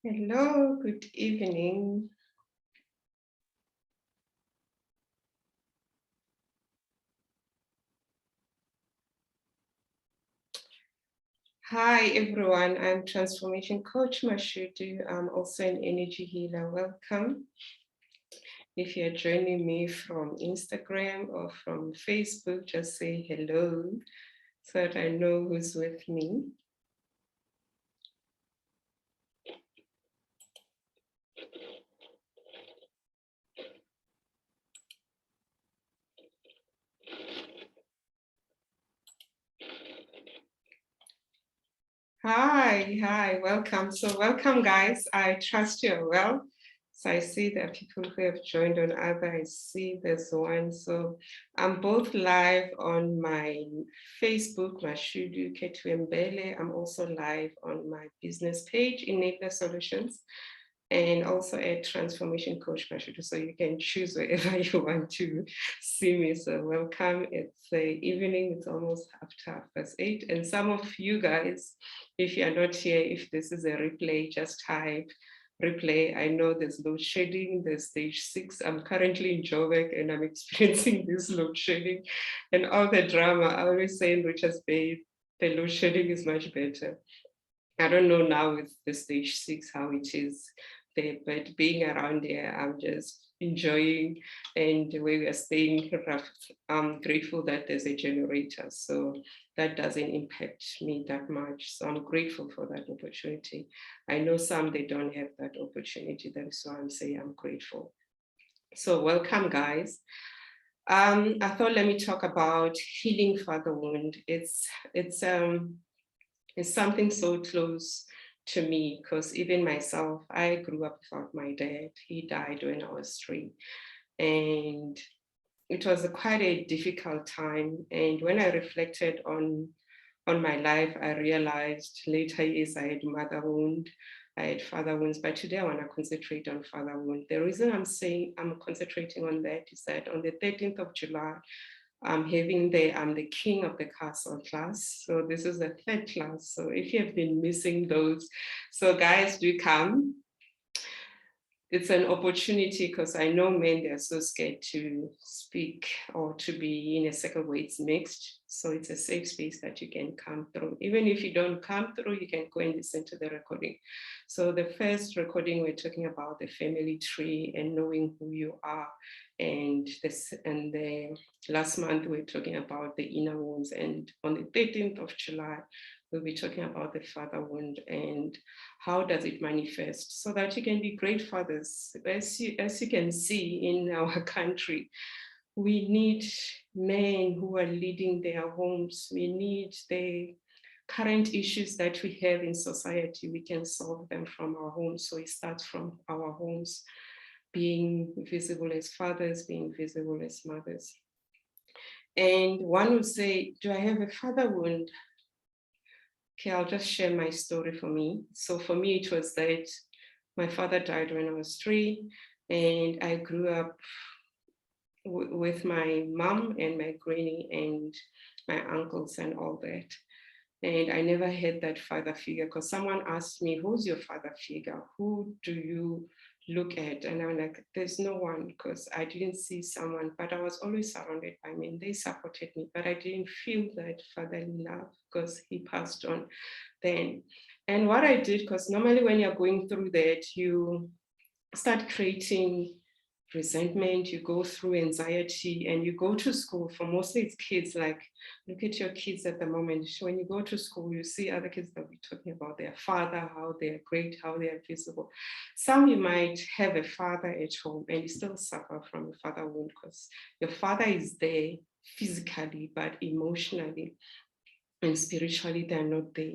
Hello, good evening. Hi, everyone. I'm Transformation Coach Mashudu. I'm also an energy healer. Welcome. If you're joining me from Instagram or from Facebook, just say hello so that I know who's with me. Hi, welcome. So welcome, guys. I trust you're well. So I see that people who have joined on other, I see there's one. So I'm both live on my Facebook, Mashudu Ketwembele. I'm also live on my business page, Enabler Solutions, and also at Transformation Coach Mashudu. So you can choose wherever you want to see me. So welcome. It's the evening, it's almost after 8:30. And some of you guys, if you're not here, if this is a replay, just type replay. I know there's load shedding, there's stage 6. I'm currently in Joburg and I'm experiencing this load shedding and all the drama. I always say in Richards Bay, the load shedding is much better. I don't know now with the stage 6 how it is there, but being around there, I'm just enjoying. And where we are staying, I'm grateful that there's a generator, so that doesn't impact me that much. So I'm grateful for that opportunity. I know some they don't have that opportunity. That's why I'm saying I'm grateful. So welcome, guys. I thought let me talk about healing father wound. It's something so close to me because even myself, I grew up without my dad. He died when I was 3. And it was quite a difficult time. And when I reflected on my life, I realized later years I had mother wound, I had father wounds, but today I want to concentrate on father wound. The reason I'm saying I'm concentrating on that is that on the 13th of July, I'm the king of the castle class. So this is the 3rd class. So if you have been missing those, so guys do come. It's an opportunity because I know men, they're so scared to speak or to be in a circle where it's mixed. So it's a safe space that you can come through. Even if you don't come through, you can go and listen to the recording. So the first recording, we're talking about the family tree and knowing who you are. And the last month, we're talking about the inner wounds. And on the 13th of July, we'll be talking about the father wound and how does it manifest so that you can be great fathers. As you can see in our country, we need men who are leading their homes. We need the current issues that we have in society. We can solve them from our homes. So it starts from our homes, being visible as fathers, being visible as mothers. And one would say, do I have a father wound? Okay, I'll just share my story for me. So for me, it was that my father died when I was 3, and I grew up with my mom and my granny and my uncles and all that. And I never had that father figure because someone asked me, who's your father figure? Who do you look at? And I'm like, there's no one because I didn't see someone, but I was always surrounded by men. They supported me, but I didn't feel that fatherly love because he passed on then. And what I did, because normally when you're going through that, you start creating resentment, you go through anxiety, and you go to school. For mostly it's kids, like look at your kids at the moment. When you go to school, you see other kids that we're talking about their father, how they're great, how they're visible. Some you might have a father at home and you still suffer from a father wound because your father is there physically, but emotionally and spiritually, they're not there.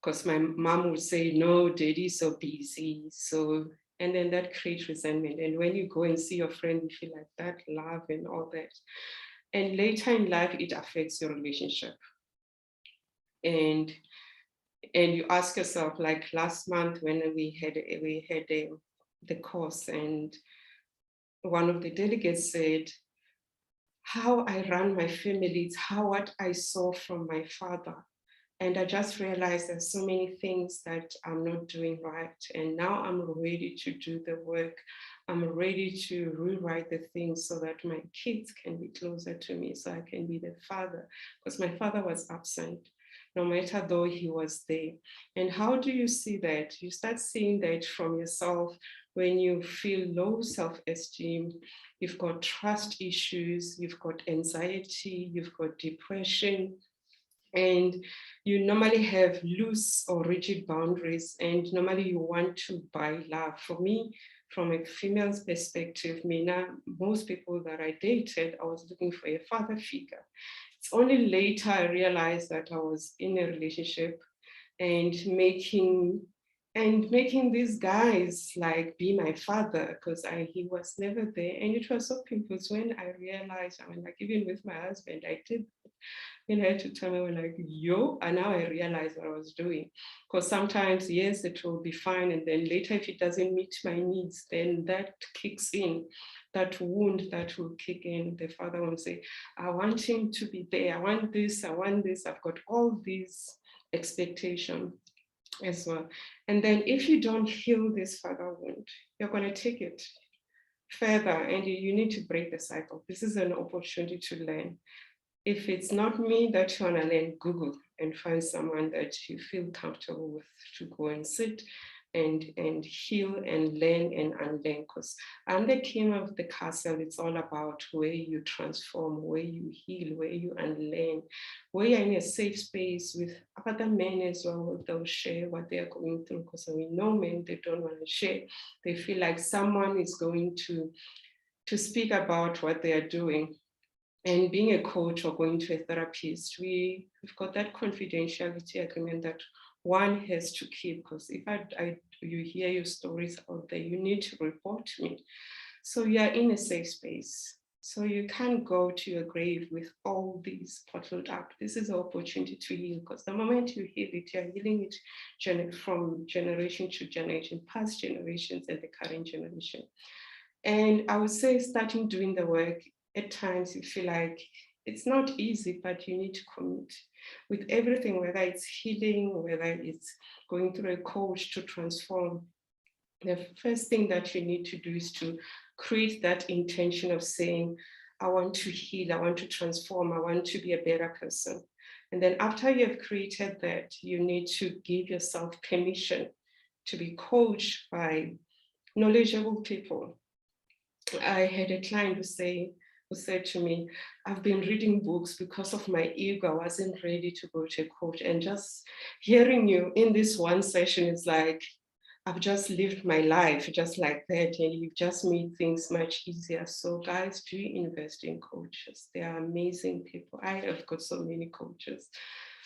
Because my mom would say, no, daddy's so busy. So, and then that creates resentment. And when you go and see your friend, you feel like that love and all that. And later in life, it affects your relationship. And you ask yourself, like last month when we had the course, and one of the delegates said, how I run my family, it's how what I saw from my father. And I just realized there's so many things that I'm not doing right. And now I'm ready to do the work. I'm ready to rewrite the things so that my kids can be closer to me, so I can be the father. Because my father was absent, no matter though he was there. And how do you see that? You start seeing that from yourself when you feel low self-esteem, you've got trust issues, you've got anxiety, you've got depression, and you normally have loose or rigid boundaries, and normally you want to buy love. For me, from a female's perspective, Mina, most people that I dated, I was looking for a father figure. It's only later I realized that I was in a relationship and making these guys like be my father, because he was never there. And it was so painful. So when I realized, I mean, like even with my husband, I did, had to tell me, we're like, yo, and now I realized what I was doing. Because sometimes, yes, it will be fine. And then later, if it doesn't meet my needs, then that kicks in, that wound that will kick in. The father will say, I want him to be there. I want this. I've got all these expectations as well. And then if you don't heal this father wound, you're going to take it further, and you need to break the cycle. This is an opportunity to learn. If it's not me that you want to learn, Google and find someone that you feel comfortable with to go and sit and heal and learn and unlearn. Because I'm the king of the castle. It's all about where you transform, where you heal, where you unlearn, where you're in a safe space with other men as well. They'll share what they're going through, because we know men, they don't want to share. They feel like someone is going to speak about what they are doing. And being a coach or going to a therapist, we've got that confidentiality agreement that one has to keep, because if you hear your stories out there, you need to report me. So you are in a safe space. So you can't go to your grave with all these bottled up. This is an opportunity to heal, because the moment you heal it, you're healing it from generation to generation, past generations and the current generation. And I would say starting doing the work, at times you feel like it's not easy, but you need to commit with everything, whether it's healing, whether it's going through a coach to transform. The first thing that you need to do is to create that intention of saying, I want to heal, I want to transform, I want to be a better person. And then after you have created that, you need to give yourself permission to be coached by knowledgeable people. I had a client who said to me, I've been reading books because of my ego. I wasn't ready to go to a coach. And just hearing you in this one session is like, I've just lived my life just like that, and you've just made things much easier. So guys, do invest in coaches. They are amazing people. I have got so many coaches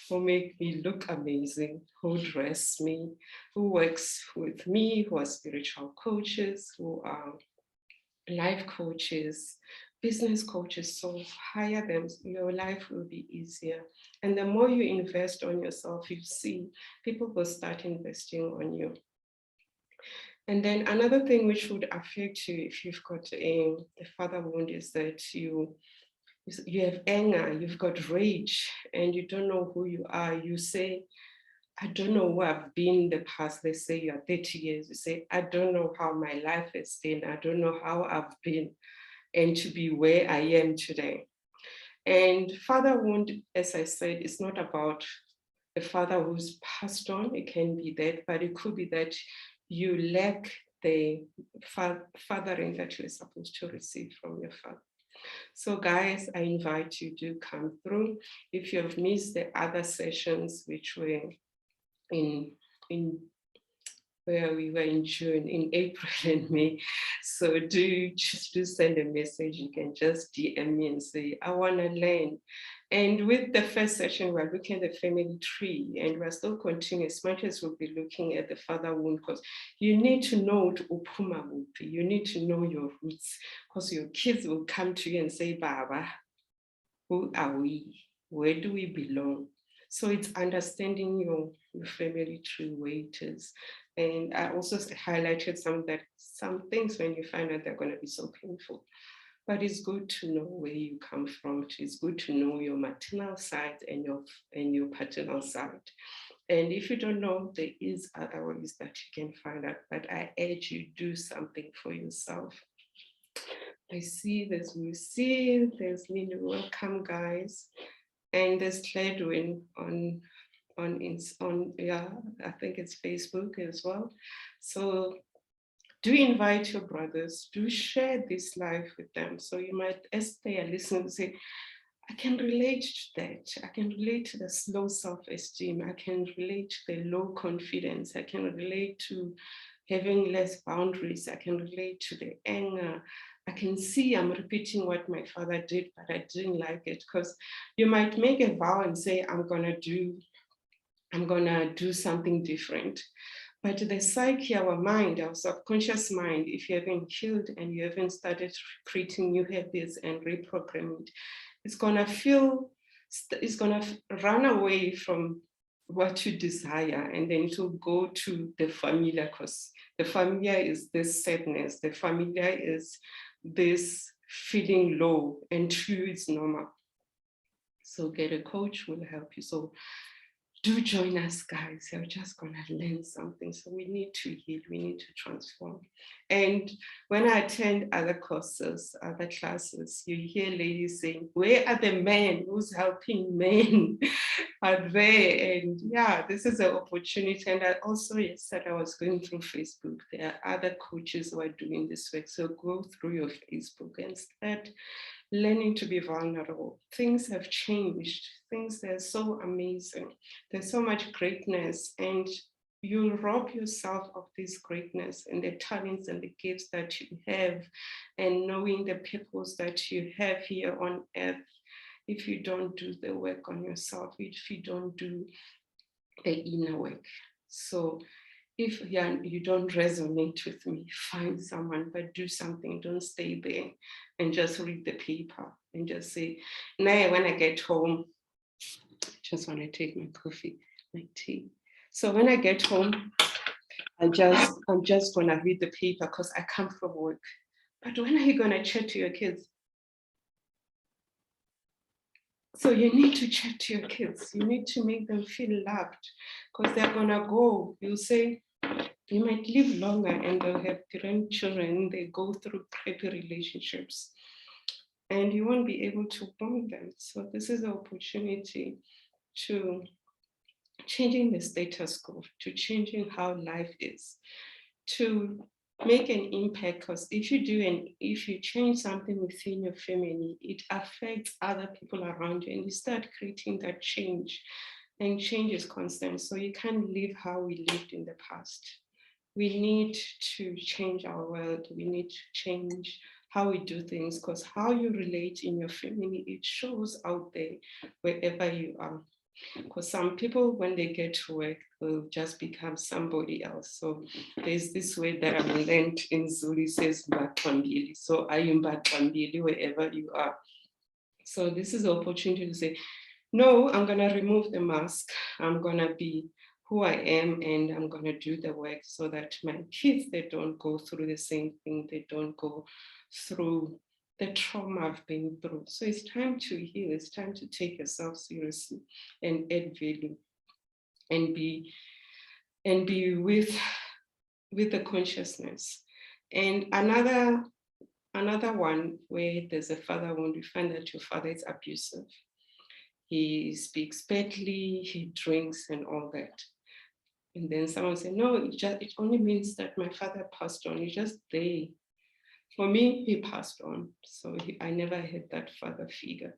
who make me look amazing, who dress me, who works with me, who are spiritual coaches, who are life coaches, business coaches. So hire them, your life will be easier. And the more you invest on yourself, you see people will start investing on you. And then another thing which would affect you if you've got a father wound is that you have anger, you've got rage, and you don't know who you are. You say, I don't know who I've been in the past. They say you're 30 years. You say, I don't know how my life has been. I don't know how I've been, and to be where I am today. And father wound, as I said, is not about a father who's passed on. It can be that, but it could be that you lack the fathering that you're supposed to receive from your father. So guys, I invite you to come through. If you have missed the other sessions, which were in where we were in June, in April and May. So do send a message. You can just DM me and say, I want to learn. And with the first session, we're looking at the family tree, and we're still continuing as much as we'll be looking at the father wound, because you need to know to upuma wupi. You need to know your roots, because your kids will come to you and say, Baba, who are we? Where do we belong? So it's understanding your family tree, where it is. And I also highlighted some things when you find out they're going to be so painful. but it's good to know where you come from. It's good to know your maternal side and your paternal side. And if you don't know, there is other ways that you can find out, but I urge you do something for yourself. I see there's Lucy, there's Lily, welcome guys. And there's Gladwin on yeah, I think it's Facebook as well. So do invite your brothers, do share this life with them. So you might, as they are listening, say, I can relate to that. I can relate to the slow self-esteem. I can relate to the low confidence. I can relate to having less boundaries. I can relate to the anger. I can see I'm repeating what my father did, but I didn't like it. Because you might make a vow and say, I'm gonna do something different. But the psyche, our mind, our subconscious mind, if you haven't healed and you haven't started creating new habits and reprogramming it, it's gonna run away from what you desire, and then it will go to the familiar, because the familiar is this sadness, the familiar is this feeling low, and true is normal. So get a coach will help you. So do join us, guys. You're just going to learn something. So we need to heal, we need to transform. And when I attend other courses, other classes, you hear ladies saying, where are the men? Who's helping men? Are there? And yeah, this is an opportunity. And I also said I was going through Facebook. There are other coaches who are doing this work. So go through your Facebook and start learning to be vulnerable. Things have changed. Things are so amazing. There's so much greatness, and you rob yourself of this greatness and the talents and the gifts that you have, and knowing the purpose that you have here on earth. If you don't do the work on yourself, if you don't do the inner work. So if you don't resonate with me, find someone, but do something. Don't stay there and just read the paper and just say, nah, when I get home, I just want to take my coffee, my tea. So when I get home, I'm just gonna read the paper because I come from work. But when are you gonna chat to your kids? So you need to chat to your kids. You need to make them feel loved, because they're gonna go. You say, you might live longer and they'll have grandchildren, they go through crappy relationships and you won't be able to bond them. So this is an opportunity to changing the status quo, to changing how life is, to make an impact. Because if you change something within your family, it affects other people around you, and you start creating that change. And change is constant. So you can't live how we lived in the past. We need to change our world. We need to change how we do things, because how you relate in your family, it shows out there wherever you are. Because some people, when they get to work, will just become somebody else. So there's this way that I've learned in Zulu, says Mbatwambili. So I am Mbatwambili wherever you are. So this is an opportunity to say, no, I'm going to remove the mask. I'm going to be who I am, and I'm going to do the work so that my kids, they don't go through the same thing. They don't go through the trauma I've been through. So it's time to heal. It's time to take yourself seriously and add value and be with the consciousness. And another one where there's a father wound, you find that your father is abusive. He speaks badly, he drinks and all that. And then someone said, no, it only means that my father passed on. He's just there. For me, he passed on. So I never had that father figure.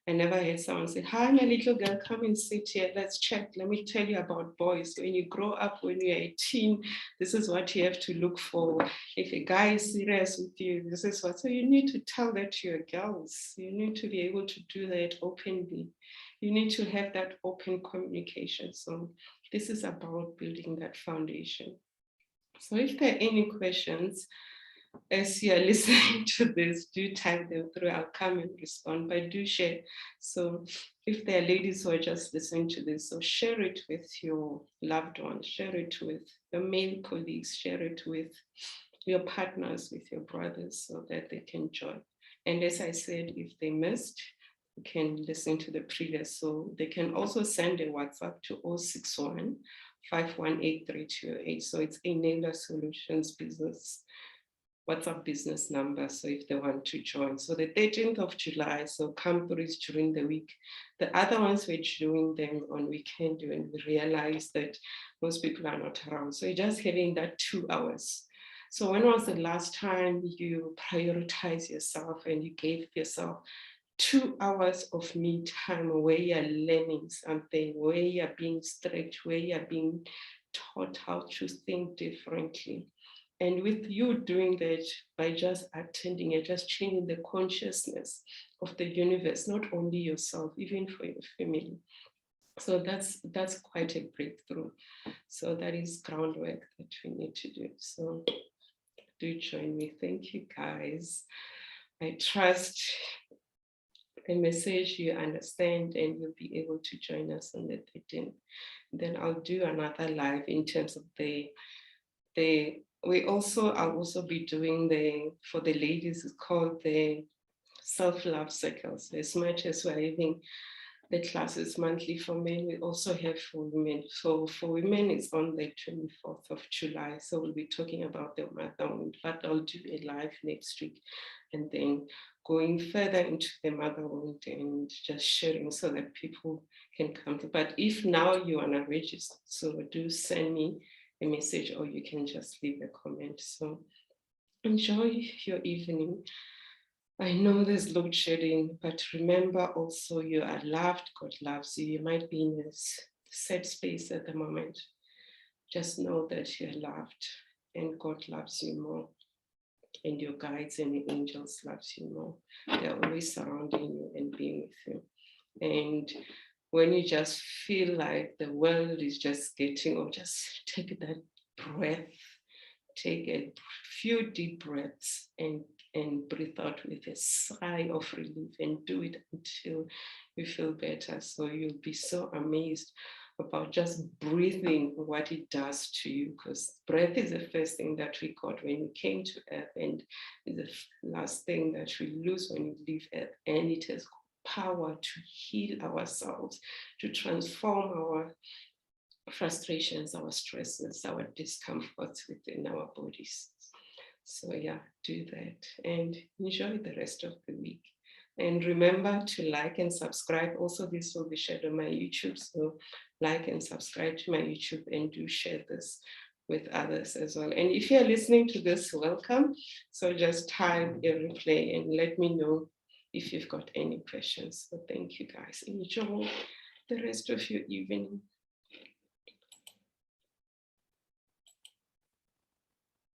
I never had someone say, hi, my little girl, come and sit here. Let's chat. Let me tell you about boys. When you grow up, when you're 18, this is what you have to look for. If a guy is serious with you, this is what. So you need to tell that to your girls. You need to be able to do that openly. You need to have that open communication. So this is about building that foundation. So if there are any questions, as you are listening to this, do type them through. I'll come and respond, but do share. So if there are ladies who are just listening to this, so share it with your loved ones, share it with your male colleagues, share it with your partners, with your brothers, so that they can join. And as I said, if they missed, you can listen to the previous. So they can also send a WhatsApp to 061 518 3208. So it's Enabler Solutions Business WhatsApp business number. So if they want to join. So the 13th of July, so come through is during the week. The other ones we're doing them on weekend when we realize that most people are not around. So you're just having that 2 hours. So when was the last time you prioritize yourself and you gave yourself 2 hours of me time where you're learning something, where you're being stretched, where you're being taught how to think differently? And with you doing that, by just attending, you're just changing the consciousness of the universe, not only yourself, even for your family. So that's quite a breakthrough. So that is groundwork that we need to do. So do join me. Thank you, guys. I trust the message you understand and you'll be able to join us on the 13th. Then I'll do another live in terms of I'll also be doing for the ladies, it's called the self-love circles. As much as we're having the classes monthly for men, we also have for women. So for women, it's on the 24th of July. So we'll be talking about the motherhood, but I'll do a live next week. And then going further into the motherhood and just sharing so that people can come to. But if now you want to register, so do send me a message or you can just leave a comment. So enjoy your evening. I know there's load shedding, but remember also you are loved. God loves you. You might be in a sad space at the moment. Just know that you're loved and God loves you more. And your guides and your angels loves you more. They're always surrounding you and being with you. And when you just feel like the world is just getting, or just take that breath, take a few deep breaths and breathe out with a sigh of relief, and do it until you feel better. So you'll be so amazed about just breathing, what it does to you, because breath is the first thing that we got when we came to earth, and is the last thing that we lose when we leave earth. And it has power to heal ourselves, to transform our frustrations, our stresses, our discomforts within our bodies. So yeah, do that and enjoy the rest of the week. And remember to like and subscribe. Also, this will be shared on my YouTube. So like and subscribe to my YouTube and do share this with others as well. And if you're listening to this, welcome. So just type a replay and let me know if you've got any questions. So thank you guys. Enjoy the rest of your evening.